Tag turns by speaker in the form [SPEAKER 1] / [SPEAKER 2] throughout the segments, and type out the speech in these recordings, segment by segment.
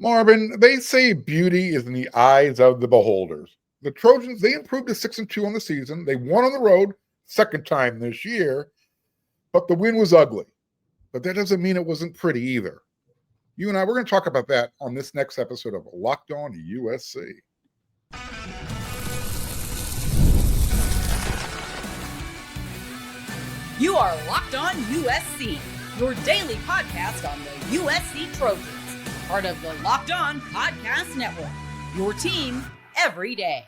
[SPEAKER 1] Marvin, they say beauty is in the eyes of the beholders. The Trojans, they improved to 6-2 on the season. They won on the road, second time this year, but the win was ugly. But that doesn't mean it wasn't pretty either. You and I, we're going to talk about that on this next episode of Locked On USC.
[SPEAKER 2] You are Locked On USC, your daily podcast on the USC Trojans, part of the Locked On Podcast Network, your team every day.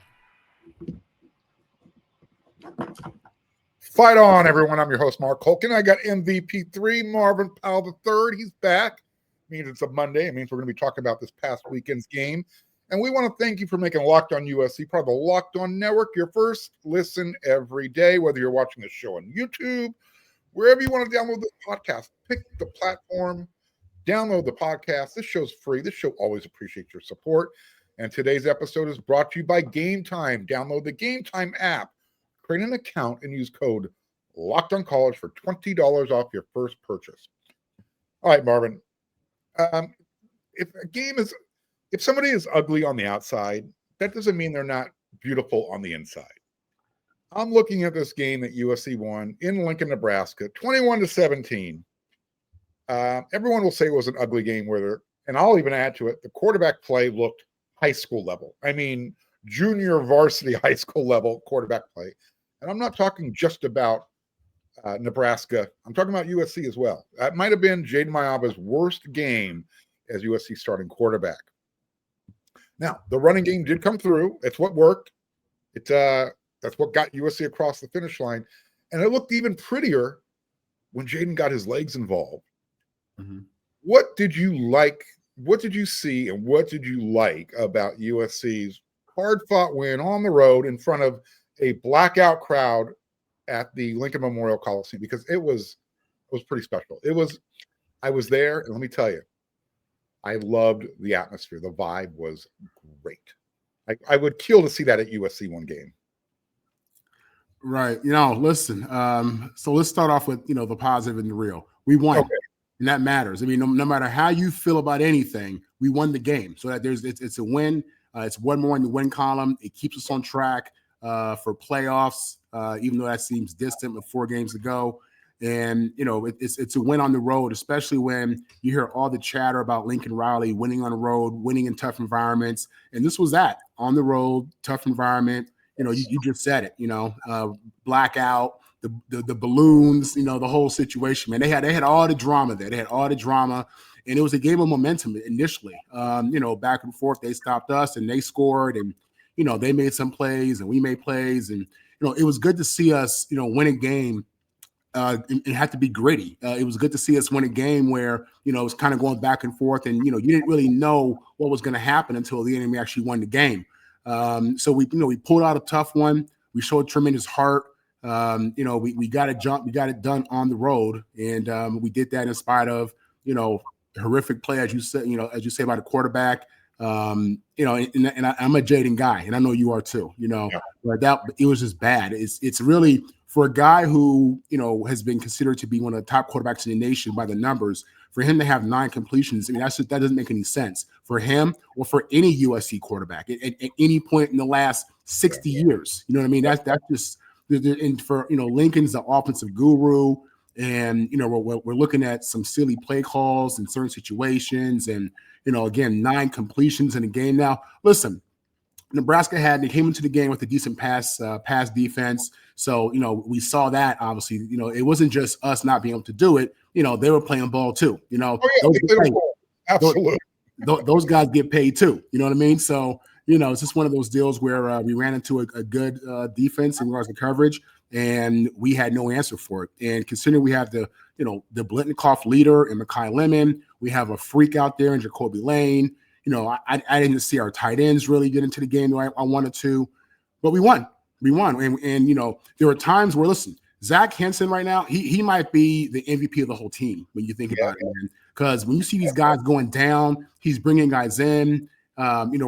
[SPEAKER 1] Fight on, everyone. I'm your host, Mark Holkin. I got MVP3, Marvin Powell III. He's back. It means it's a Monday. It means we're going to be talking about this past weekend's game. And we want to thank you for making Locked On USC part of the Locked On Network your first listen every day, whether you're watching the show on YouTube, wherever you want to download this podcast. Pick the platform, download the podcast. This show's free. This show always appreciates your support. And today's episode is brought to you by Game Time. Download the Game Time app, create an account, and use code LOCKEDONCollege for $20 off your first purchase. All right, Marvin. If somebody is ugly on the outside, that doesn't mean they're not beautiful on the inside. I'm looking at this game that USC won in Lincoln, Nebraska, 21-17. Everyone will say it was an ugly game and I'll even add to it, the quarterback play looked high school level. I mean, junior varsity high school level quarterback play. And I'm not talking just about Nebraska. I'm talking about USC as well. That might have been Jaden Mayaba's worst game as USC starting quarterback. Now, the running game did come through. It's what worked. That's what got USC across the finish line. And it looked even prettier when Jaden got his legs involved. Mm-hmm. What did you like? What did you see? And what did you like about USC's hard-fought win on the road in front of a blackout crowd at the Lincoln Memorial Coliseum? Because it was pretty special. I was there, and let me tell you, I loved the atmosphere. The vibe was great. I would kill to see that at USC one game.
[SPEAKER 3] Right. Listen, so let's start off with, the positive and the real. We won. Okay. And that matters. I mean, no matter how you feel about anything, we won the game. So that it's a win. It's one more in the win column. It keeps us on track for playoffs, even though that seems distant with 4 games to go. And, it's a win on the road, especially when you hear all the chatter about Lincoln Riley winning on the road, winning in tough environments. And this was that, on the road, tough environment. You just said it, blackout, the balloons, the whole situation, man. They had all the drama there. They had all the drama. And it was a game of momentum initially. Back and forth, they stopped us and they scored, and, they made some plays and we made plays. And, it was good to see us, win a game. It had to be gritty. It was good to see us win a game where, it was kind of going back and forth, and, you didn't really know what was going to happen until the end and we actually won the game. So we pulled out a tough one. We showed tremendous heart. We got it done on the road, and we did that in spite of, horrific play, as you said, as you say about a quarterback. And I'm a Jaden guy, and I know you are too. But it was just bad. It's really, for a guy who has been considered to be one of the top quarterbacks in the nation by the numbers, for him to have 9 completions, I mean, that doesn't make any sense for him or for any USC quarterback at any point in the last 60 years. You know what I mean? That's just, and for Lincoln's the offensive guru, and we're looking at some silly play calls in certain situations, and again, 9 completions in a game. Now, listen, Nebraska they came into the game with a decent pass defense. So, we saw that, obviously. It wasn't just us not being able to do it. They were playing ball too.
[SPEAKER 1] Absolutely.
[SPEAKER 3] Those guys get paid too. You know what I mean? So, it's just one of those deals where we ran into a good defense in regards to coverage, and we had no answer for it. And considering we have the Blitnikoff leader in Mekhi Lemon, we have a freak out there in Jacoby Lane. I didn't see our tight ends really get into the game the way I wanted to, but we won. And there were times where, listen, Zach Henson right now, he might be the MVP of the whole team when you think about it, man. Because when you see these guys going down, he's bringing guys in.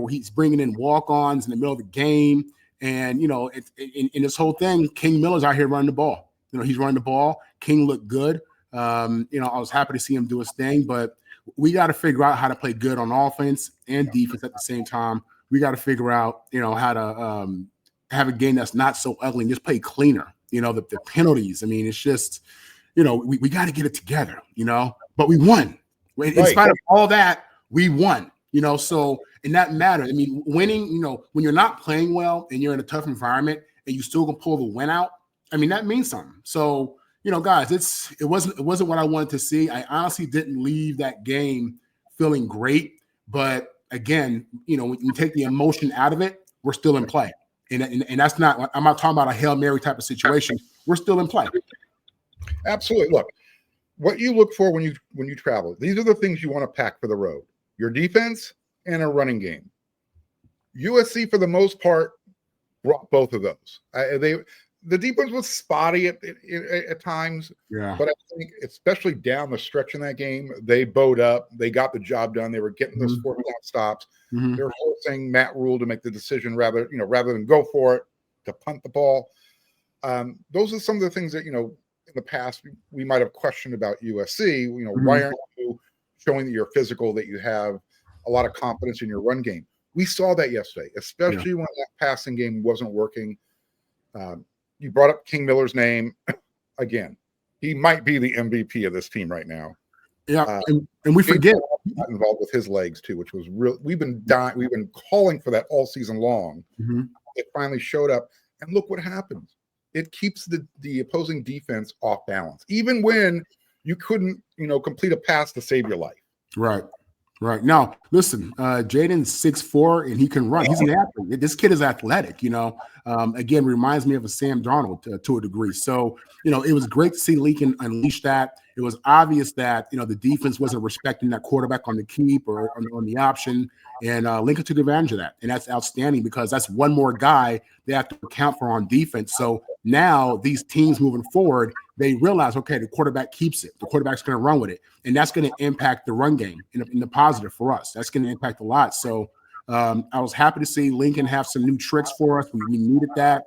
[SPEAKER 3] He's bringing in walk-ons in the middle of the game. And, in this whole thing, King Miller's out here running the ball. He's running the ball. King looked good. I was happy to see him do his thing. But we got to figure out how to play good on offense and defense at the same time. We got to figure out, how to have a game that's not so ugly and just play cleaner. The penalties. I mean, it's just, we got to get it together, but we won. In spite of all that, we won, so, and that matters. I mean, winning, when you're not playing well and you're in a tough environment and you still can pull the win out, I mean, that means something. So, guys, it wasn't what I wanted to see. I honestly didn't leave that game feeling great, but again, when you take the emotion out of it, we're still in play. And that's not, I'm not talking about a Hail Mary type of situation. We're still in play.
[SPEAKER 1] Absolutely. Look, what you look for when you travel, these are the things you want to pack for the road: your defense and a running game. USC, for the most part, brought both of those. The defense was spotty at times, but I think especially down the stretch in that game, they bowed up. They got the job done. They were getting those 4th down stops. They were forcing Matt Rule to make the decision rather than go for it, to punt the ball. Those are some of the things that, in the past we might have questioned about USC. Why aren't you showing that you're physical, that you have a lot of confidence in your run game? We saw that yesterday, especially when that passing game wasn't working. You brought up King Miller's name again. He might be the MVP of this team right now.
[SPEAKER 3] Yeah, and we forget
[SPEAKER 1] got involved with his legs too, which was real. We've been calling for that all season long. It finally showed up, and look what happens. It keeps the opposing defense off balance, even when you couldn't, complete a pass to save your life.
[SPEAKER 3] Right. Now, listen, Jaden's 6'4", and he can run. He's an athlete. This kid is athletic, again, reminds me of a Sam Darnold to a degree. So, it was great to see Lincoln unleash that. It was obvious that, the defense wasn't respecting that quarterback on the keep or on the option. And Lincoln took advantage of that. And that's outstanding because that's one more guy they have to account for on defense. So now these teams moving forward, they realize, okay, the quarterback keeps it. The quarterback's going to run with it. And that's going to impact the run game in the positive for us. That's going to impact a lot. So I was happy to see Lincoln have some new tricks for us. We needed that.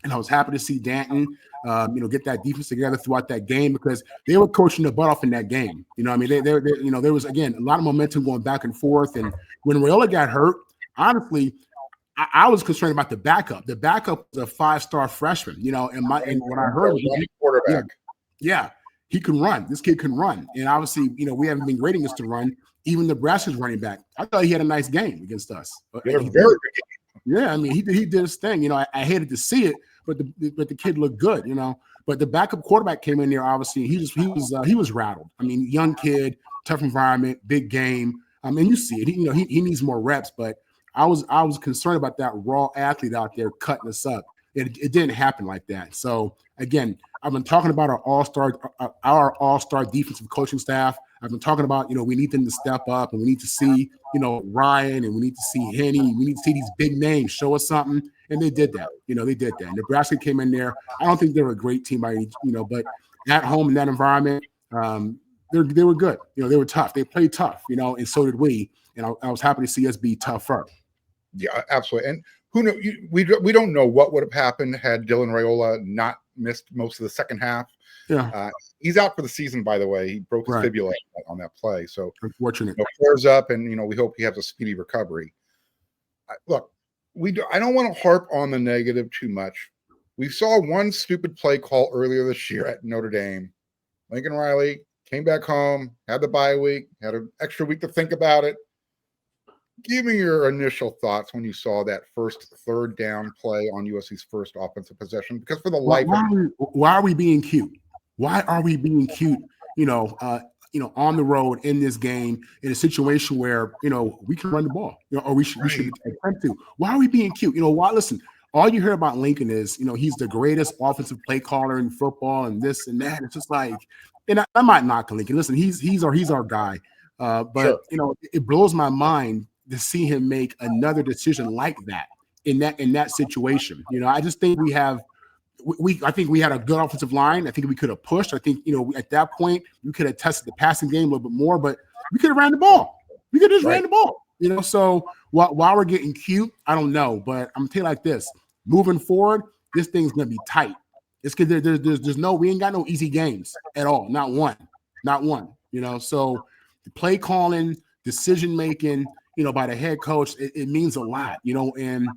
[SPEAKER 3] And I was happy to see Danton, get that defense together throughout that game because they were coaching the butt off in that game. There was, again, a lot of momentum going back and forth. And when Rayola got hurt, honestly, I was concerned about the backup. The backup was a 5-star freshman, and what I heard was
[SPEAKER 1] quarterback.
[SPEAKER 3] Yeah, he can run. This kid can run. And obviously, we haven't been grading us to run. Even Nebraska's running back. I thought he had a nice game against us.
[SPEAKER 1] He had a very good game.
[SPEAKER 3] Yeah, I mean, he did his thing. I hated to see it, but the kid looked good, But the backup quarterback came in there, obviously, and he was rattled. I mean, young kid, tough environment, big game. And you see it. He needs more reps, but I was concerned about that raw athlete out there cutting us up. It didn't happen like that. So again, I've been talking about our all-star defensive coaching staff. I've been talking about, we need them to step up and we need to see, Ryan, and we need to see Henny. We need to see these big names show us something. And they did that. They did that. Nebraska came in there. I don't think they were a great team by any, but at home in that environment, they were good. They were tough. They played tough, and so did we. And I was happy to see us be tougher.
[SPEAKER 1] Yeah, absolutely. And who knows? We don't know what would have happened had Dylan Raiola not missed most of the second half.
[SPEAKER 3] Yeah,
[SPEAKER 1] he's out for the season. By the way, he broke his fibula on that play. So
[SPEAKER 3] unfortunate.
[SPEAKER 1] Flares up, and we hope he has a speedy recovery. Look, I don't want to harp on the negative too much. We saw one stupid play call earlier this year at Notre Dame. Lincoln Riley came back home, had the bye week, had an extra week to think about it. Give me your initial thoughts when you saw that first 3rd down play on USC's first offensive possession. Because for the life
[SPEAKER 3] why are we being cute? Why are we being cute? On the road in this game in a situation where we can run the ball, or we should attempt to. Why are we being cute? Why? Listen, all you hear about Lincoln is he's the greatest offensive play caller in football and this and that. It's just like, and I might knock Lincoln. Listen, he's our guy, but sure. It blows my mind to see him make another decision like that in that situation. I just think I think we had a good offensive line. I think we could have pushed. I think, at that point we could have tested the passing game a little bit more, but we could have ran the ball. We could have just ran the ball, so while we're getting cute, I don't know, but I'm gonna tell you like this, moving forward, this thing's going to be tight. It's because we ain't got no easy games at all. Not one, so the play calling, decision making, by the head coach, it means a lot, and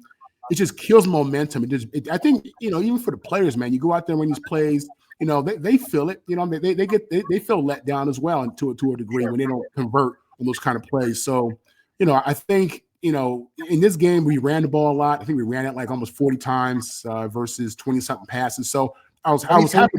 [SPEAKER 3] it just kills momentum. I think, even for the players, man, you go out there when these plays, they feel it. They feel let down as well, and to a degree when they don't convert on those kind of plays. So, I think, in this game we ran the ball a lot. I think we ran it like almost 40 times versus 20-something passes. So I was happy.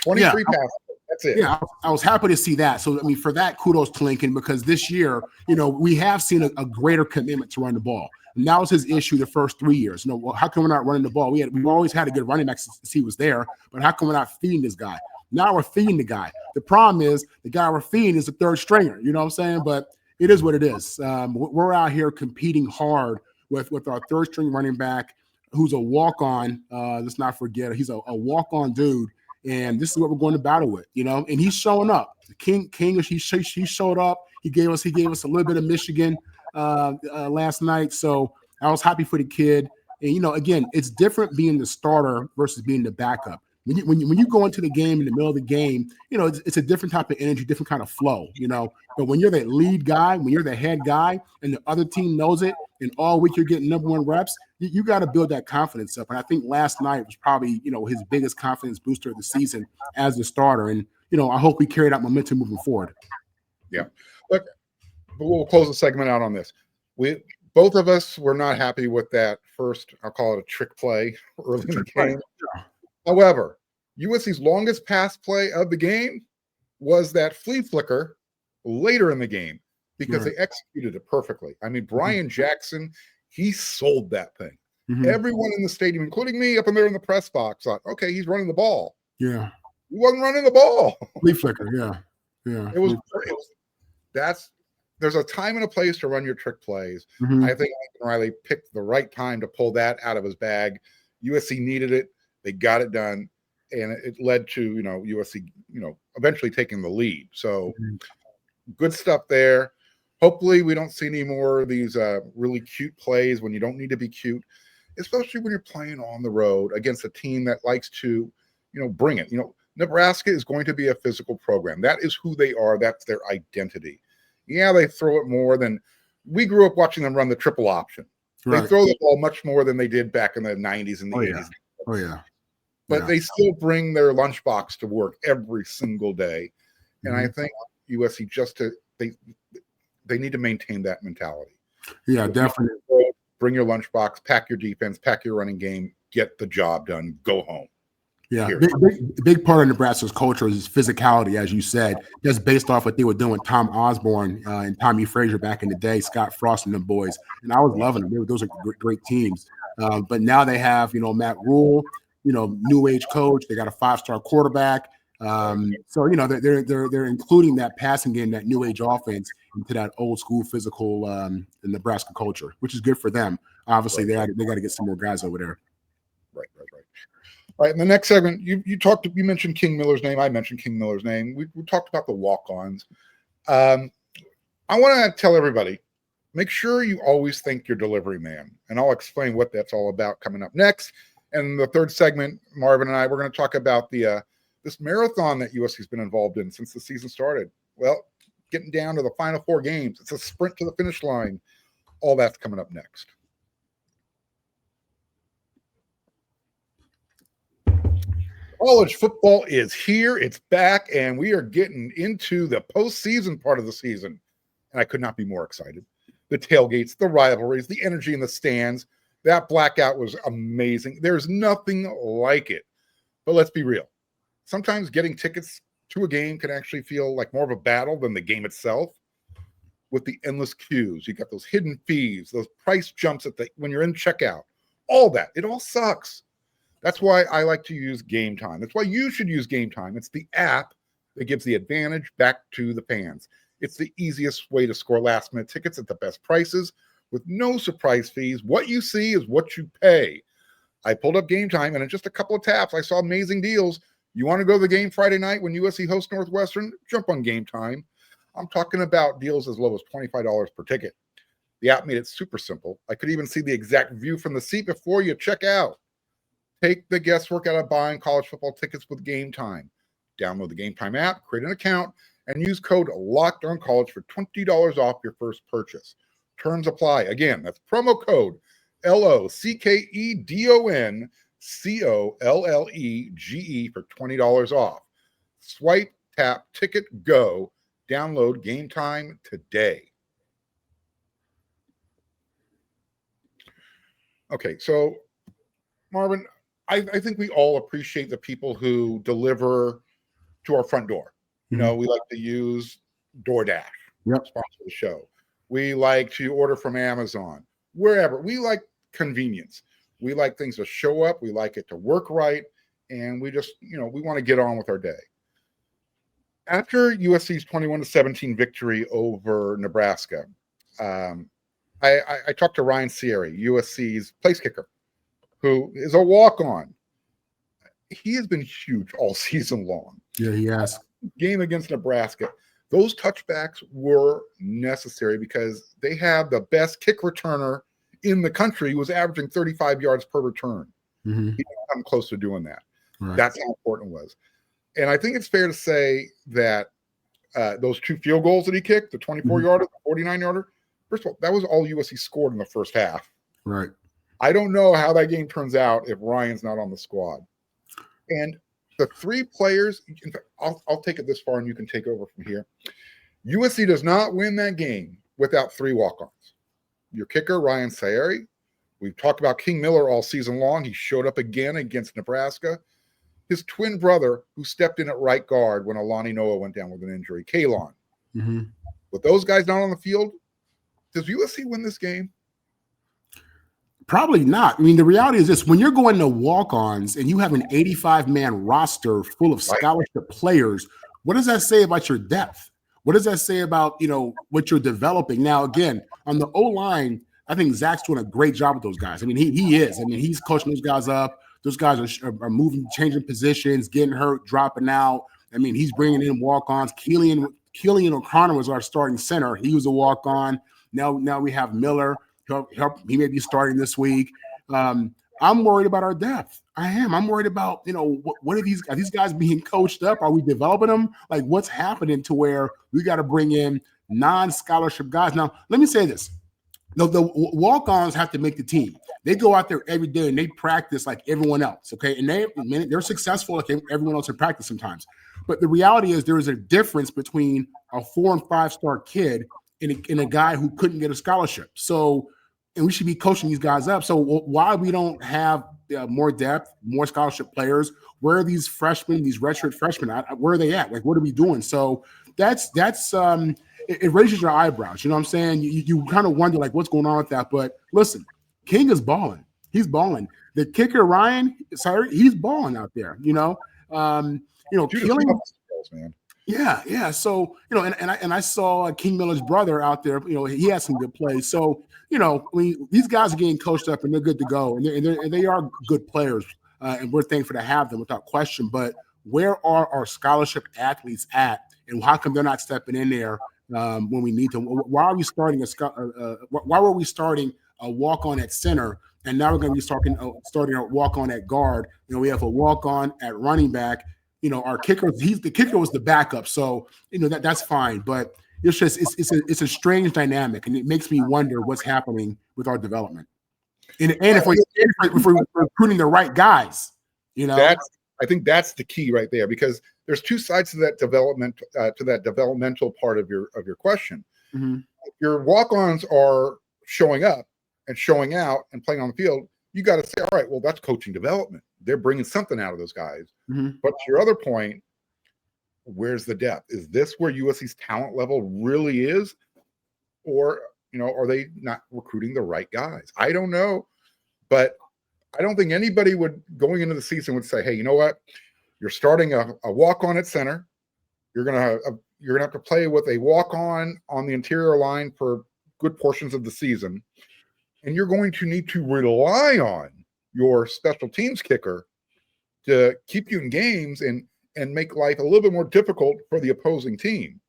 [SPEAKER 1] 23 passes. That's it.
[SPEAKER 3] Yeah, I was happy to see that. So, I mean, for that, kudos to Lincoln, because this year, we have seen a greater commitment to run the ball. And that was his issue the first 3 years. How come we're not running the ball? We've always had a good running back since he was there, but how come we're not feeding this guy? Now we're feeding the guy. The problem is the guy we're feeding is the third stringer. You know what I'm saying? But it is what it is. We're out here competing hard with our third string running back, who's a walk-on. Let's not forget, he's a walk-on dude. And this is what we're going to battle with, and he's showing up. King, he showed up. He gave us a little bit of Michigan last night. So I was happy for the kid. And, again, it's different being the starter versus being the backup. When you go into the game in the middle of the game, it's a different type of energy, different kind of flow, But when you're the lead guy, when you're the head guy, and the other team knows it, and all week you're getting number 1 reps, you got to build that confidence up. And I think last night was probably, his biggest confidence booster of the season as the starter. And, I hope we carry that momentum moving forward.
[SPEAKER 1] Yeah. Look, we'll close the segment out on this. Both of us were not happy with that first, I'll call it a trick play early in the game.
[SPEAKER 3] Yeah.
[SPEAKER 1] However, USC's longest pass play of the game was that flea flicker later in the game because they executed it perfectly. I mean, Brian Jackson, he sold that thing. Mm-hmm. Everyone in the stadium, including me up in there in the press box, thought, okay, he's running the ball.
[SPEAKER 3] Yeah.
[SPEAKER 1] He wasn't running the ball.
[SPEAKER 3] Flea flicker, yeah. Yeah.
[SPEAKER 1] There's a time and a place to run your trick plays. Mm-hmm. I think Lincoln Riley picked the right time to pull that out of his bag. USC needed it. They got it done, and it led to, USC, eventually taking the lead. So good stuff there. Hopefully we don't see any more of these really cute plays when you don't need to be cute, especially when you're playing on the road against a team that likes to, bring it. Nebraska is going to be a physical program. That is who they are. That's their identity. Yeah, they throw it more than we grew up watching them run the triple option. Right. They throw the ball much more than they did back in the 90s and the 80s.
[SPEAKER 3] Oh, yeah.
[SPEAKER 1] But they still bring their lunchbox to work every single day. And I think USC they need to maintain that mentality.
[SPEAKER 3] Yeah, definitely.
[SPEAKER 1] Bring your lunchbox, pack your defense, pack your running game, get the job done, go home.
[SPEAKER 3] Yeah, big part of Nebraska's culture is physicality, as you said. That's based off what they were doing with Tom Osborne and Tommy Frazier back in the day, Scott Frost and them boys. And I was loving them. Those are great teams. But now they have, Matt Rule, new age coach. They got a 5-star quarterback. So they're including that passing game, that new age offense into that old school physical Nebraska culture, which is good for them. Obviously, they got to get some more guys over there.
[SPEAKER 1] Right. All right. In the next segment, you mentioned King Miller's name. I mentioned King Miller's name. We talked about the walk-ons. I want to tell everybody, make sure you always think your delivery man, and I'll explain what that's all about coming up next. And the third segment, Marvin and I, we're going to talk about this marathon that USC's been involved in since the season started. Well, getting down to the final 4 games. It's a sprint to the finish line. All that's coming up next. College football is here. It's back, and we are getting into the postseason part of the season. And I could not be more excited. The tailgates, the rivalries, the energy in the stands. That blackout was amazing. There's nothing like it. But let's be real. Sometimes getting tickets to a game can actually feel like more of a battle than the game itself. With the endless queues, you got those hidden fees, those price jumps when you're in checkout. All that. It all sucks. That's why I like to use Game Time. That's why you should use Game Time. It's the app that gives the advantage back to the fans. It's the easiest way to score last-minute tickets at the best prices with no surprise fees. What you see is what you pay. I pulled up Game Time, and in just a couple of taps, I saw amazing deals. You want to go to the game Friday night when USC hosts Northwestern? Jump on Game Time. I'm talking about deals as low as $25 per ticket. The app made it super simple. I could even see the exact view from the seat before you check out. Take the guesswork out of buying college football tickets with Game Time. Download the Game Time app, create an account, and use code LOCKEDONCollege for $20 off your first purchase. Terms apply. Again, that's promo code LOCKEDONCOLLEGE for $20 off. Swipe, tap, ticket, go. Download Game Time today. Okay, so Marvin, I think we all appreciate the people who deliver to our front door. You know, we like to use DoorDash, sponsor the show. We like to order from Amazon, wherever. We like convenience. We like things to show up. We like it to work right. And we just, we want to get on with our day. After USC's 21-17 victory over Nebraska, I talked to Ryan Sierra, USC's place kicker, who is a walk-on. He has been huge all season long.
[SPEAKER 3] Yeah, he has.
[SPEAKER 1] Game against Nebraska, those touchbacks were necessary because they have the best kick returner in the country who was averaging 35 yards per return. He didn't come close to doing that. Right. That's how important it was. And I think it's fair to say that those two field goals that he kicked, the 24-yarder, the 49-yarder, first of all, that was all USC scored in the first half.
[SPEAKER 3] Right.
[SPEAKER 1] I don't know how that game turns out if Ryan's not on the squad. And the three players, in fact, I'll take it this far and you can take over from here. USC does not win that game without three walk-ons. Your kicker, Ryan Sierra. We've talked about King Miller all season long. He showed up again against Nebraska. His twin brother, who stepped in at right guard when Alani Noah went down with an injury, Kalon. With those guys not on the field, does USC win this game?
[SPEAKER 3] Probably not. I mean, the reality is this: when you're going to walk-ons and you have an 85-man roster full of scholarship players, what does that say about your depth? What does that say about, what you're developing? Now, again, on the O-line, I think Zach's doing a great job with those guys. I mean, he is. I mean, he's coaching those guys up. Those guys are moving, changing positions, getting hurt, dropping out. I mean, he's bringing in walk-ons. Keelan O'Connor was our starting center. He was a walk-on. Now we have Miller. He may be starting this week. I'm worried about our depth. I am. I'm worried about, what are these guys being coached up? Are we developing them? Like, what's happening to where we got to bring in non-scholarship guys? Now, let me say this. The walk-ons have to make the team. They go out there every day and they practice like everyone else, okay? And they're successful like everyone else in practice sometimes. But the reality is there is a difference between a 4- and 5-star kid and a guy who couldn't get a scholarship. So, and we should be coaching these guys up. So why we don't have more depth, more scholarship players? Where are these freshmen, these redshirt freshmen? Where are they at? Like, what are we doing? So that's it raises your eyebrows. You know what I'm saying? You kind of wonder, like, what's going on with that. But listen, King is balling. He's balling. The kicker, Ryan, he's balling out there, killing. Man. Yeah. So, and I saw King Miller's brother out there, he had some good plays. So, these guys are getting coached up and they're good to go. And they are good players. And we're thankful to have them without question. But where are our scholarship athletes at? And how come they're not stepping in there when we need to? Why are we starting why were we starting a walk-on at center, and now we're going to be starting a walk-on at guard? We have a walk-on at running back. Our kicker, the kicker was the backup, so that's fine. But it's just it's a strange dynamic, and it makes me wonder what's happening with our development. And if we're recruiting the right guys,
[SPEAKER 1] I think that's the key right there, because there's two sides to that development, to that developmental part of your question. Your walk-ons are showing up and showing out and playing on the field. You got to say, all right, well, that's coaching development. They're bringing something out of those guys. But to your other point, where's the depth? Is this where USC's talent level really is? Or, are they not recruiting the right guys? I don't know. But I don't think anybody going into the season would say, hey, you know what? You're starting a walk-on at center. You're gonna have to play with a walk-on the interior line for good portions of the season. And you're going to need to rely on your special teams kicker to keep you in games and make life a little bit more difficult for the opposing team.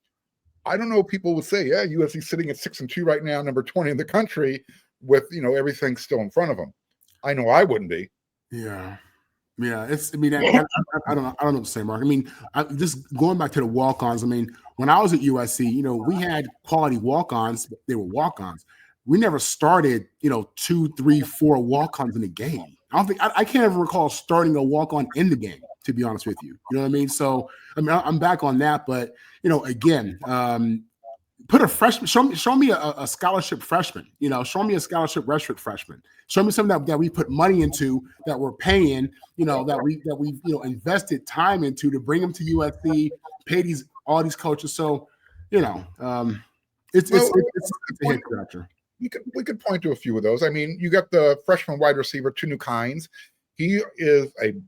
[SPEAKER 1] I don't know. People would say, yeah, USC sitting at 6-2 right now, number 20 in the country with, everything still in front of them. I know I wouldn't be.
[SPEAKER 3] Yeah. Yeah, it's. I mean, I don't know. I don't know what to say, Mark. I mean, just going back to the walk-ons. I mean, when I was at USC, we had quality walk-ons. But they were walk-ons. We never started, 2, 3, 4 walk-ons in a game. I can't ever recall starting a walk-on in the game. To be honest with you, you know what I mean. So, I mean, I'm back on that. But again, put a freshman. Show me a scholarship freshman. Show me a scholarship redshirt freshman. Show me something that we put money into, that we're paying. That we've invested time into to bring them to USC, pay all these coaches. So, it's a head scratcher.
[SPEAKER 1] We could point to a few of those. I mean, you got the freshman wide receiver, Tunu Kynes. He is an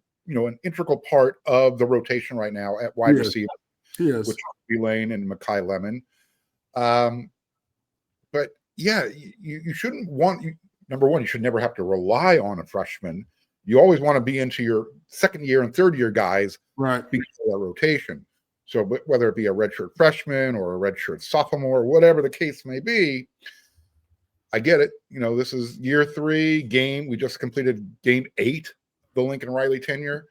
[SPEAKER 1] integral part of the rotation right now at wide receiver.
[SPEAKER 3] He is.
[SPEAKER 1] With Lane and Mekhi Lemon. But yeah, you shouldn't want number one, you should never have to rely on a freshman. You always want to be into your second year and third year guys,
[SPEAKER 3] right?
[SPEAKER 1] Because of that rotation. So whether it be a redshirt freshman or a redshirt sophomore, whatever the case may be, I get it. This is year 3 game. We just completed game 8, the Lincoln Riley tenure,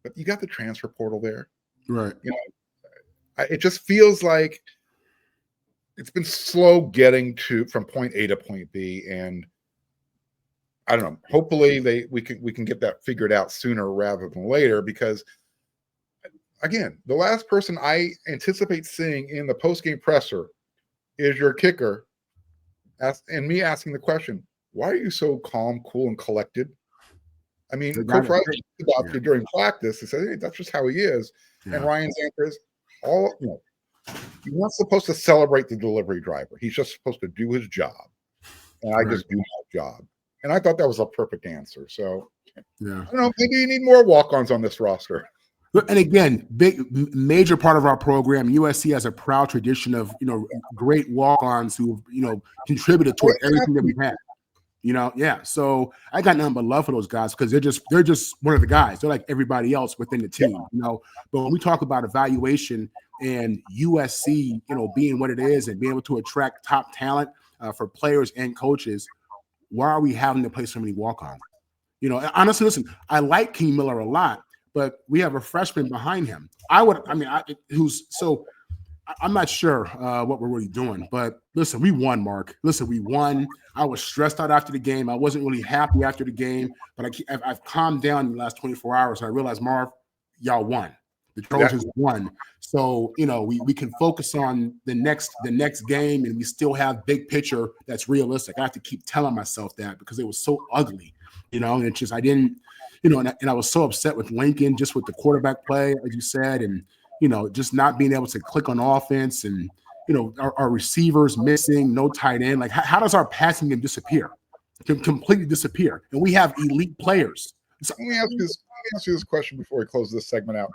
[SPEAKER 1] but you got the transfer portal there,
[SPEAKER 3] right?
[SPEAKER 1] It just feels like it's been slow getting from point A to point B, and I don't know. Hopefully we can get that figured out sooner rather than later, because again, the last person I anticipate seeing in the post-game presser is your kicker, and me asking the question, why are you so calm, cool, and collected? I mean, Coach Riley talked about you during practice. He said, hey, that's just how he is. Yeah. And Ryan's answer is, he's not supposed to celebrate the delivery driver. He's just supposed to do his job. And I just do my job. And I thought that was a perfect answer. So, I don't know, maybe you need more walk-ons on this roster.
[SPEAKER 3] And again, major part of our program, USC has a proud tradition of, great walk-ons who, contributed toward everything that we had. So I got nothing but love for those guys, because they're just one of the guys. They're like everybody else within the team, But when we talk about evaluation and USC, being what it is and being able to attract top talent for players and coaches, why are we having to play so many walk-ons? Honestly, listen, I like King Miller a lot, but we have a freshman behind him. I'm not sure what we're really doing, but listen, we won, Mark. Listen, we won. I was stressed out after the game. I wasn't really happy after the game, but I've calmed down in the last 24 hours. And I realized, Marv, y'all won. The Trojans won. So, we can focus on the next game, and we still have big picture that's realistic. I have to keep telling myself that, because it was so ugly, and it's just, I didn't, and I was so upset with Lincoln, just with the quarterback play, as you said, and, just not being able to click on offense, and, our receivers missing, no tight end. Like, how does our passing game disappear? Completely disappear. And we have elite players.
[SPEAKER 1] So, let me ask you this question before we close this segment out.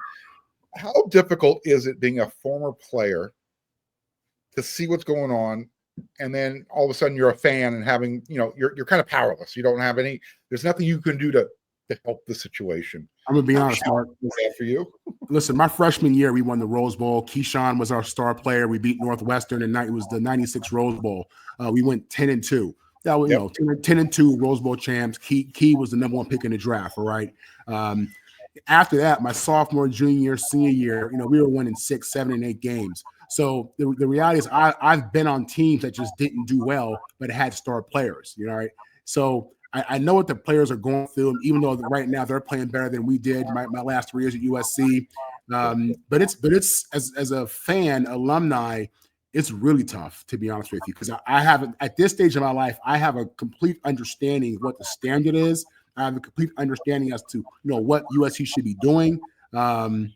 [SPEAKER 1] How difficult is it, being a former player, to see what's going on, and then all of a sudden you're a fan and having, you're kind of powerless. You don't have there's nothing you can do to help the situation.
[SPEAKER 3] I'm going to be honest, Mark.
[SPEAKER 1] Is that for you?
[SPEAKER 3] Listen, my freshman year, we won the Rose Bowl. Keyshawn was our star player. We beat Northwestern, and it was the 96 Rose Bowl. We went 10-2. That was, 10-2 Rose Bowl champs. Key was the number 1 pick in the draft, all right? After that, my sophomore, junior, senior year, we were winning 6, 7, and 8 games. So the reality is I've been on teams that just didn't do well, but had star players, right? So I know what the players are going through, even though right now they're playing better than we did my last 3 years at USC. But it's as a fan, alumni, it's really tough, to be honest with you, because I haven't, at this stage of my life, I have a complete understanding of what the standard is. I have a complete understanding as to what USC should be doing. I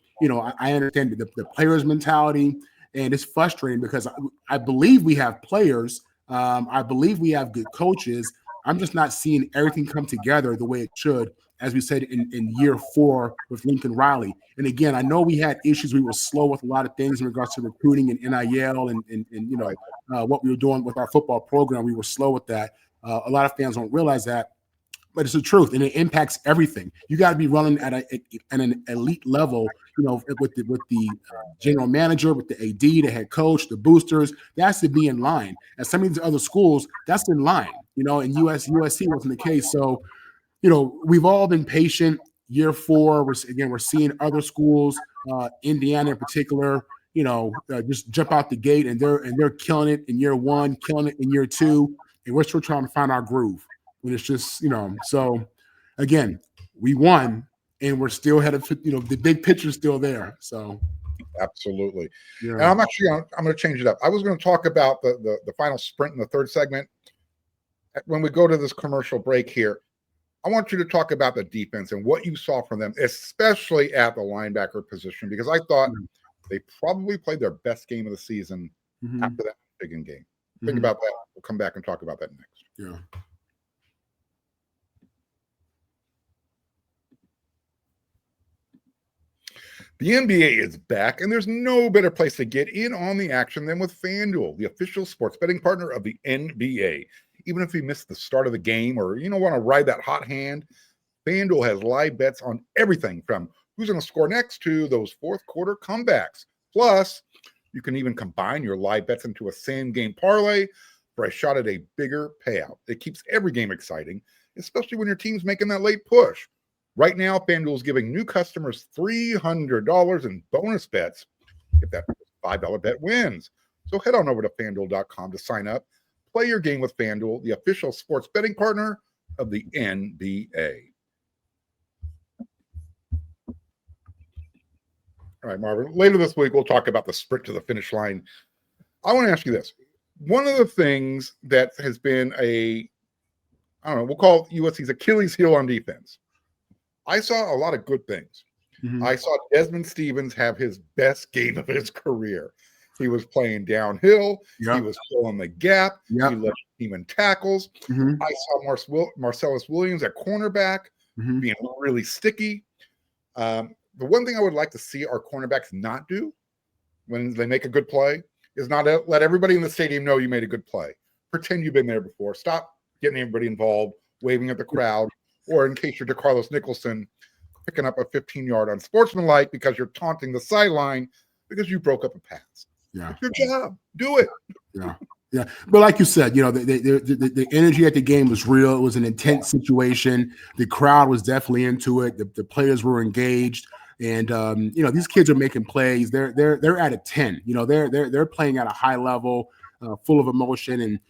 [SPEAKER 3] understand the players' mentality, and it's frustrating because I believe we have players. I believe we have good coaches. I'm just not seeing everything come together the way it should, as we said in year 4 with Lincoln Riley. And again, I know we had issues. We were slow with a lot of things in regards to recruiting and NIL and what we were doing with our football program. We were slow with that. A lot of fans don't realize that, but it's the truth, and it impacts everything. You got to be running at an elite level, with the general manager, with the AD, the head coach, the boosters. That has to be in line. At some of these other schools, that's in line. In USC wasn't the case. So, we've all been patient. year 4, we're seeing other schools, Indiana in particular, just jump out the gate, and they're killing it in year 1, killing it in year 2, and we're still trying to find our groove. And it's just, so again, we won, and we're still headed to, the big picture's still there. So
[SPEAKER 1] absolutely.
[SPEAKER 3] yeah.
[SPEAKER 1] And I'm going to change it up. I was going to talk about the final sprint in the third segment. When we go to this commercial break here, I want you to talk about the defense and what you saw from them, especially at the linebacker position, because I thought they probably played their best game of the season after that Michigan game. Think about that. We'll come back and talk about that next.
[SPEAKER 3] Yeah.
[SPEAKER 1] The NBA is back, and there's no better place to get in on the action than with FanDuel, the official sports betting partner of the NBA. Even if you missed the start of the game or want to ride that hot hand, FanDuel has live bets on everything from who's going to score next to those fourth quarter comebacks. Plus, you can even combine your live bets into a same-game parlay for a shot at a bigger payout. It keeps every game exciting, especially when your team's making that late push. Right now, FanDuel is giving new customers $300 in bonus bets if that $5 bet wins. So head on over to FanDuel.com to sign up. Play your game with FanDuel, the official sports betting partner of the NBA. All right, Marvin, later this week, we'll talk about the sprint to the finish line. I want to ask you this. One of the things that has been we'll call USC's Achilles heel on defense. I saw a lot of good things. I saw Desmond Stevens have his best game of his career. He was playing downhill. Yep. He was filling the gap. Yep. He led the team in tackles. I saw Marcellus Williams at cornerback being really sticky. The one thing I would like to see our cornerbacks not do when they make a good play is not let everybody in the stadium know you made a good play. Pretend you've been there before. Stop getting everybody involved, waving at the crowd, or in case you're DeCarlos Nicholson, picking up a 15-yard unsportsmanlike because you're taunting the sideline because you broke up a pass.
[SPEAKER 3] Yeah.
[SPEAKER 1] It's your job. Do it.
[SPEAKER 3] Yeah. Yeah. But like you said, the energy at the game was real. It was an intense situation. The crowd was definitely into it. The players were engaged. And these kids are making plays. They're at a 10. They're playing at a high level, full of emotion. And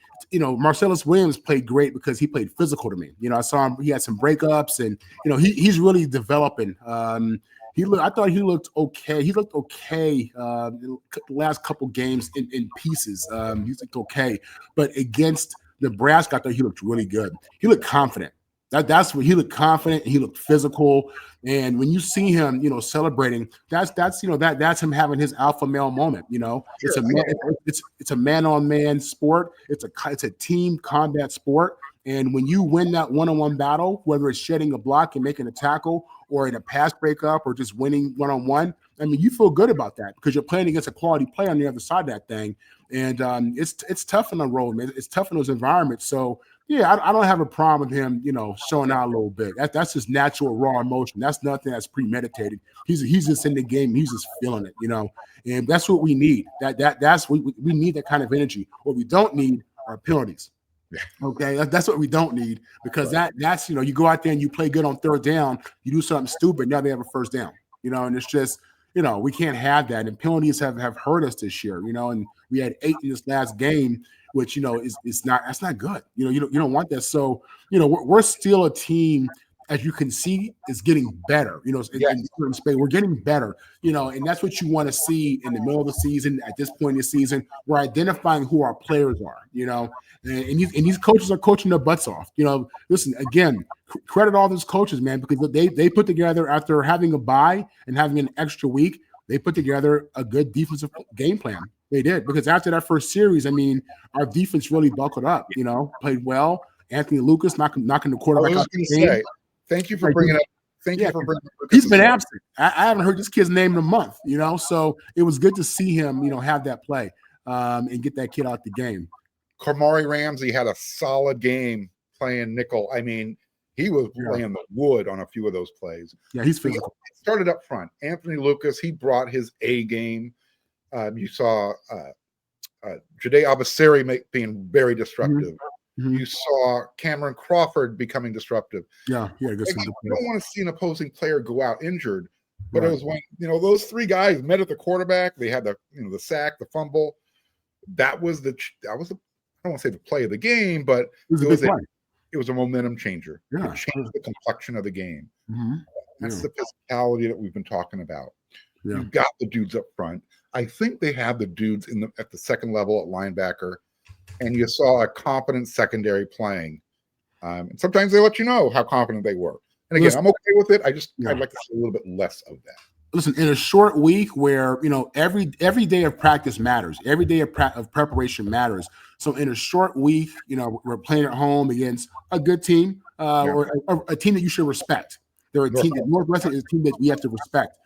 [SPEAKER 3] Marcellus Williams played great because he played physical to me. I saw him. He had some breakups, and he's really developing. I thought he looked okay. He looked okay the last couple games in pieces. He looked okay, but against Nebraska, I thought he looked really good. He looked confident. That's what he looked confident. He looked physical, and when you see him, celebrating, that's him having his alpha male moment. It's a man-on-man sport. It's a team combat sport, and when you win that one-on-one battle, whether it's shedding a block and making a tackle, or in a pass breakup, or just winning one-on-one, I mean, you feel good about that because you're playing against a quality player on the other side of that thing, and it's tough on the road, man. It's tough in those environments. So. Yeah, I don't have a problem with him, showing out a little bit. That's just natural, raw emotion. That's nothing that's premeditated. He's just in the game. He's just feeling it, and that's what we need. That's we need that kind of energy. What we don't need are penalties. Okay, that's what we don't need because that's you go out there and you play good on third down. You do something stupid. Now they have a first down. And it's just we can't have that. And penalties have hurt us this year. And we had 8 in this last game. Which that's not good. You don't want that. So we're still a team, as you can see, is getting better. In certain space, we're getting better. And that's what you want to see in the middle of the season. At this point in the season, we're identifying who our players are. And these coaches are coaching their butts off. Listen again, credit all those coaches, man, because they put together after having a bye and having an extra week. They put together a good defensive game plan. They did, because after that first series, I mean, our defense really buckled up, played well. Anthony Lucas knocking the quarterback out the game.
[SPEAKER 1] Thank you for bringing up. Thank you for bringing up.
[SPEAKER 3] He's been absent. I haven't heard this kid's name in a month, so it was good to see him, have that play and get that kid out the game.
[SPEAKER 1] Kamari Ramsey had a solid game playing nickel. I mean, he was playing the wood on a few of those plays.
[SPEAKER 3] Yeah, he's physical.
[SPEAKER 1] He started up front. Anthony Lucas, he brought his A game. You saw Jade Abasari being very disruptive. You saw Cameron Crawford becoming disruptive.
[SPEAKER 3] Yeah, yeah.
[SPEAKER 1] Again, you don't want to see an opposing player go out injured, but it was when those three guys met at the quarterback. They had the the sack, the fumble. That was I don't want to say the play of the game, but it was a momentum changer.
[SPEAKER 3] Yeah.
[SPEAKER 1] It changed the complexion of the game.
[SPEAKER 3] Mm-hmm.
[SPEAKER 1] That's the physicality that we've been talking about.
[SPEAKER 3] Yeah.
[SPEAKER 1] You've got the dudes up front. I think they have the dudes at the second level at linebacker, and you saw a competent secondary playing. And sometimes they let you know how confident they were. And again, I'm okay with it. I'd like to see a little bit less of that.
[SPEAKER 3] Listen, in a short week where every day of practice matters, every day of preparation matters. So in a short week, we're playing at home against a good team or a team that you should respect. They're a team that Northwestern is a team that we have to respect.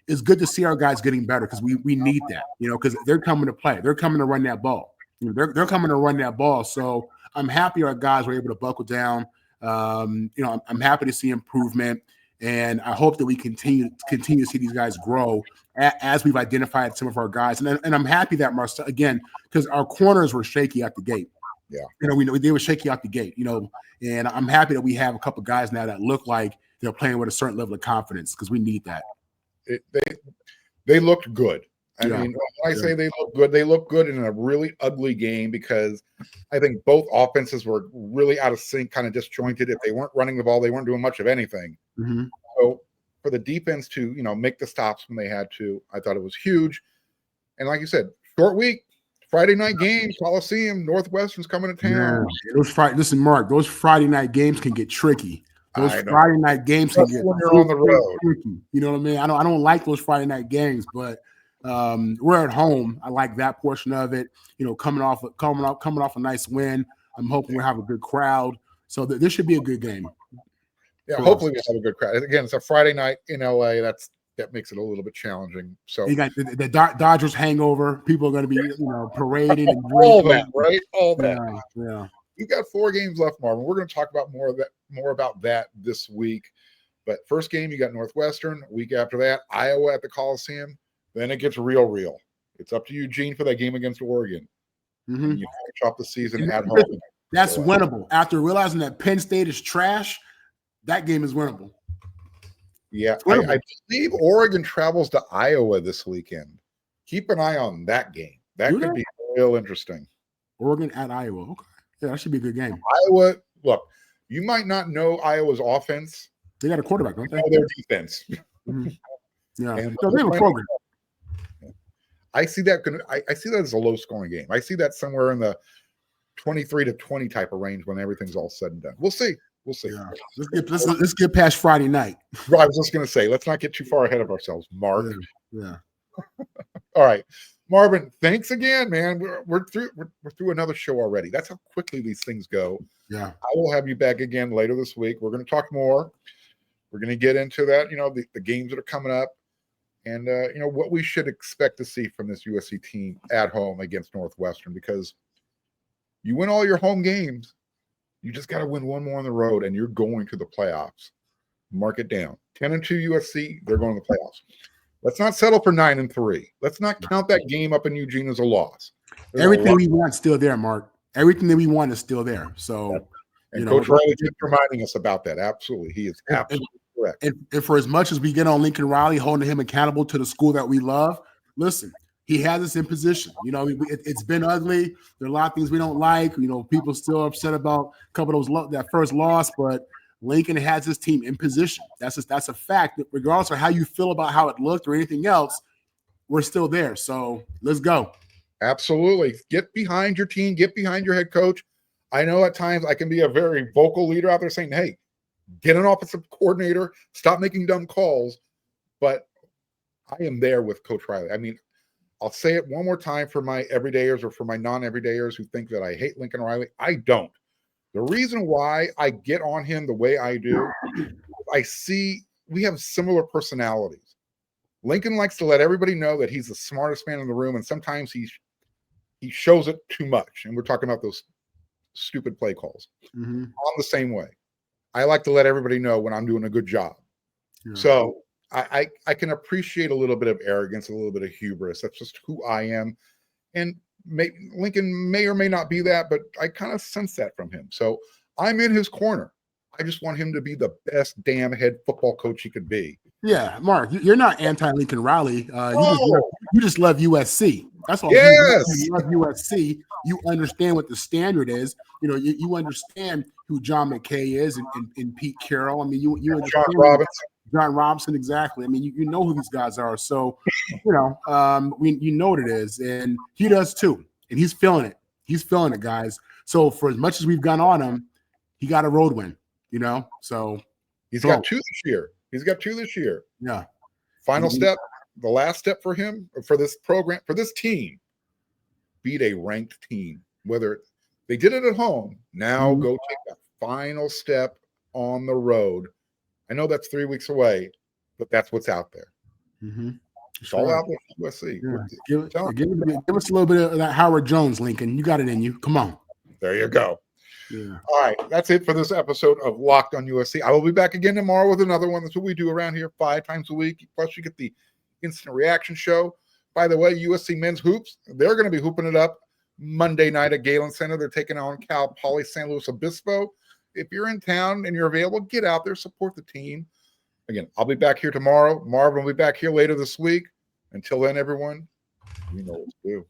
[SPEAKER 3] It's good to see our guys getting better because we need that, because they're coming to play. They're coming to run that ball. They're coming to run that ball. So I'm happy our guys were able to buckle down. I'm happy to see improvement, and I hope that we continue to see these guys grow as we've identified some of our guys. And I'm happy that Marcel, again, because our corners were shaky out the gate. Yeah, we know they were shaky out the gate. And I'm happy that we have a couple guys now that look like they're playing with a certain level of confidence because we need that.
[SPEAKER 1] They looked good. I mean, when I say they look good in a really ugly game because I think both offenses were really out of sync, kind of disjointed. If they weren't running the ball, they weren't doing much of anything.
[SPEAKER 3] Mm-hmm.
[SPEAKER 1] So for the defense to, make the stops when they had to, I thought it was huge. And like you said, short week, Friday night game, Coliseum, Northwestern's coming to town.
[SPEAKER 3] Listen, Mark, those Friday night games can get tricky. Those Friday night games can get
[SPEAKER 1] when you're on the road.
[SPEAKER 3] Tricky. You know what I mean? I don't like those Friday night games, but we're at home. I like that portion of it. Coming off a nice win. I'm hoping we'll have a good crowd. So this should be a good game.
[SPEAKER 1] Yeah, hopefully we have a good crowd. Again, it's a Friday night in LA. That makes it a little bit challenging. So
[SPEAKER 3] you got the Dodgers hangover. People are going to be parading and
[SPEAKER 1] all that, right? All that.
[SPEAKER 3] Yeah.
[SPEAKER 1] We've got 4 games left, Marvin. We're going to talk about more about that this week. But first game, you got Northwestern. A week after that, Iowa at the Coliseum. Then it gets real. It's up to Eugene for that game against Oregon.
[SPEAKER 3] Mm-hmm.
[SPEAKER 1] And you finish off the season at home.
[SPEAKER 3] That's winnable. After realizing that Penn State is trash, that game is winnable.
[SPEAKER 1] Yeah, I believe Oregon travels to Iowa this weekend. Keep an eye on that game. That could be real interesting.
[SPEAKER 3] Oregon at Iowa. Okay. Yeah, that should be a good game.
[SPEAKER 1] Iowa, look, you might not know Iowa's offense.
[SPEAKER 3] They got a quarterback, don't they?
[SPEAKER 1] Know their defense.
[SPEAKER 3] Mm-hmm. Yeah.
[SPEAKER 1] And
[SPEAKER 3] so they have a program.
[SPEAKER 1] I see that as a low scoring game. I see that somewhere in the 23-20 type of range when everything's all said and done. We'll see. Yeah.
[SPEAKER 3] Let's get past Friday night.
[SPEAKER 1] Well, I was just going to say, let's not get too far ahead of ourselves, Mark.
[SPEAKER 3] Yeah.
[SPEAKER 1] All right, Marvin. Thanks again, man. We're through another show already. That's how quickly these things go.
[SPEAKER 3] Yeah.
[SPEAKER 1] I will have you back again later this week. We're going to talk more. We're going to get into that. The games that are coming up, and what we should expect to see from this USC team at home against Northwestern, because you win all your home games. You just got to win one more on the road, and you're going to the playoffs. Mark it down. 10-2 USC, they're going to the playoffs. Let's not settle for 9-3. Let's not count that game up in Eugene as a loss.
[SPEAKER 3] Everything we want is still there, Mark. Everything that we want is still there. So,
[SPEAKER 1] and Coach Riley keeps reminding us about that. Absolutely, he is absolutely correct.
[SPEAKER 3] And for as much as we get on Lincoln Riley, holding him accountable to the school that we love, listen. He has us in position. It's been ugly. There are a lot of things we don't like. People still upset about a couple of those that first loss, but Lincoln has his team in position. That's a fact. Regardless of how you feel about how it looked or anything else, we're still there. So let's go.
[SPEAKER 1] Absolutely. Get behind your team. Get behind your head coach. I know at times I can be a very vocal leader out there saying, hey, get an offensive coordinator. Stop making dumb calls. But I am there with Coach Riley. I mean, I'll say it one more time for my everydayers or for my non-everydayers who think that I hate Lincoln Riley. I don't. The reason why I get on him the way I do, I see we have similar personalities. Lincoln likes to let everybody know that he's the smartest man in the room, and sometimes he shows it too much. And we're talking about those stupid play calls.
[SPEAKER 3] Mm-hmm.
[SPEAKER 1] I'm the same way. I like to let everybody know when I'm doing a good job. Yeah. So I can appreciate a little bit of arrogance, a little bit of hubris. That's just who I am. And Lincoln may or may not be that, but I kind of sense that from him. So I'm in his corner. I just want him to be the best damn head football coach he could be.
[SPEAKER 3] Yeah, Mark, you're not anti-Lincoln Riley.
[SPEAKER 1] No.
[SPEAKER 3] You just love USC. That's all.
[SPEAKER 1] Yes.
[SPEAKER 3] You love USC. You understand what the standard is. You know, you understand who John McKay is and Pete Carroll. I mean, you understand John Robinson, exactly. I mean, you know who these guys are. So, you know what it is, and he does too, and he's feeling it. He's feeling it, guys. So for as much as we've gone on him, he got a road win. You know, so
[SPEAKER 1] he's got 2 this year.
[SPEAKER 3] Yeah.
[SPEAKER 1] Final step, the last step for him, for this program, for this team, beat a ranked team. Whether they did it at home, now go take that final step on the road. I know that's 3 weeks away, but that's what's out there. It's all out there for USC.
[SPEAKER 3] Yeah. Give us a little bit of that Howard Jones, Lincoln. You got it in you. Come on.
[SPEAKER 1] There you go.
[SPEAKER 3] Yeah.
[SPEAKER 1] All right, that's it for this episode of Locked on USC. I will be back again tomorrow with another one. That's what we do around here 5 times a week. Plus, you get the instant reaction show. By the way, USC men's hoops, they're going to be hooping it up Monday night at Galen Center. They're taking on Cal Poly San Luis Obispo. If you're in town and you're available, get out there, support the team. Again, I'll be back here tomorrow. Marvin will be back here later this week. Until then, everyone, you know what to do.